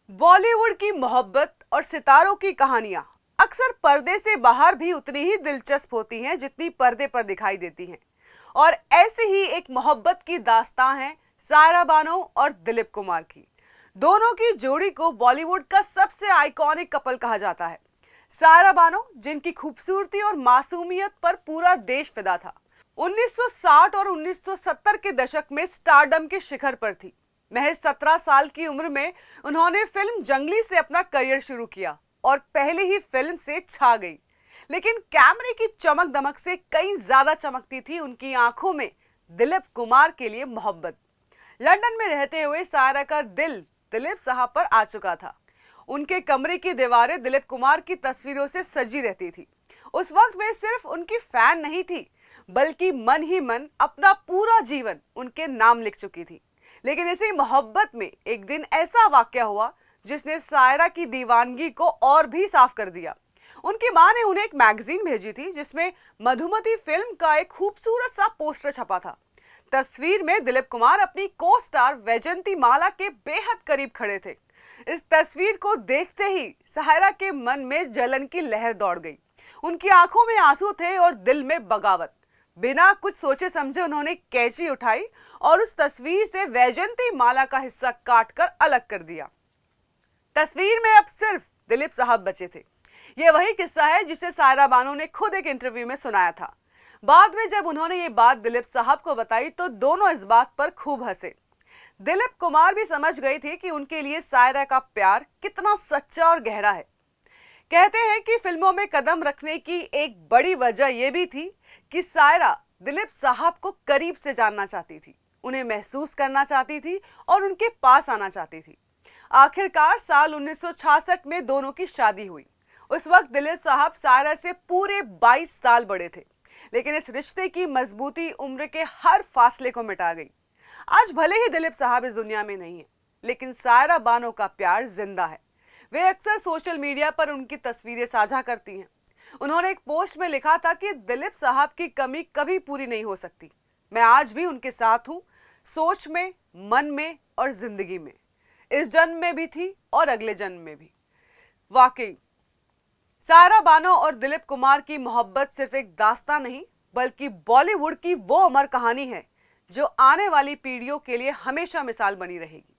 बॉलीवुड की मोहब्बत और सितारों की कहानियां अक्सर पर्दे से बाहर भी उतनी ही दिलचस्प होती हैं जितनी पर्दे पर दिखाई देती हैं। और ऐसी ही एक मोहब्बत की दास्तां है सायरा बानो और दिलीप कुमार की। दोनों की जोड़ी को बॉलीवुड का सबसे आइकॉनिक कपल कहा जाता है। सायरा बानो, जिनकी खूबसूरती और मासूमियत पर पूरा देश फिदा था, 1960 और 1970 के दशक में स्टारडम के शिखर पर थी। महज 17 साल की उम्र में उन्होंने फिल्म जंगली से अपना करियर शुरू किया और पहली ही फिल्म से छा गई। लेकिन कैमरे की चमक दमक से कहीं ज्यादा चमकती थी उनकी आंखों में दिलीप कुमार के लिए मोहब्बत। लंदन में रहते हुए सायरा का दिल दिलीप साहब पर आ चुका था। उनके कमरे की दीवारें दिलीप कुमार की तस्वीरों से सजी रहती थी। उस वक्त वे सिर्फ उनकी फैन नहीं थी, बल्कि मन ही मन अपना पूरा जीवन उनके नाम लिख चुकी थी। लेकिन इसी मोहब्बत में एक दिन ऐसा वाकया हुआ जिसने सायरा की दीवानगी को और भी साफ कर दिया। उनकी मां ने उन्हें एक मैगजीन भेजी थी जिसमें मधुमती फिल्म का एक खूबसूरत सा पोस्टर छपा था। तस्वीर में दिलीप कुमार अपनी को स्टार वैजंती माला के बेहद करीब खड़े थे। इस तस्वीर को देखते ही सायरा के मन में जलन की लहर दौड़ गई। उनकी आंखों में आंसू थे और दिल में बगावत। बिना कुछ सोचे समझे उन्होंने कैंची उठाई और उस तस्वीर से वैजंती माला का हिस्सा काटकर अलग कर दिया। तस्वीर में अब सिर्फ दिलीप साहब बचे थे। यह वही किस्सा है जिसे सायरा बानो ने खुद एक इंटरव्यू में सुनाया था। बाद में जब उन्होंने ये बात दिलीप साहब को बताई तो दोनों इस बात पर खूब हंसे। दिलीप कुमार भी समझ गए थे कि उनके लिए सायरा का प्यार कितना सच्चा और गहरा है। कहते हैं कि फिल्मों में कदम रखने की एक बड़ी वजह यह भी थी कि सायरा दिलीप साहब को करीब से जानना चाहती थी, उन्हें महसूस करना चाहती थी और उनके पास आना चाहती थी। आखिरकार साल 1966 में दोनों की शादी हुई। उस वक्त दिलीप साहब सायरा से पूरे 22 साल बड़े थे, लेकिन इस रिश्ते की मजबूती उम्र के हर फासले को मिटा गई। आज भले ही दिलीप साहब इस दुनिया में नहीं है, लेकिन सायरा बानो का प्यार जिंदा है। वे अक्सर सोशल मीडिया पर उनकी तस्वीरें साझा करती हैं। उन्होंने एक पोस्ट में लिखा था कि दिलीप साहब की कमी कभी पूरी नहीं हो सकती। मैं आज भी उनके साथ हूं, सोच में, मन में और जिंदगी में। इस जन्म में भी थी और अगले जन्म में भी। वाकई सायरा बानो और दिलीप कुमार की मोहब्बत सिर्फ एक दास्तां नहीं, बल्कि बॉलीवुड की वो अमर कहानी है जो आने वाली पीढ़ियों के लिए हमेशा मिसाल बनी रहेगी।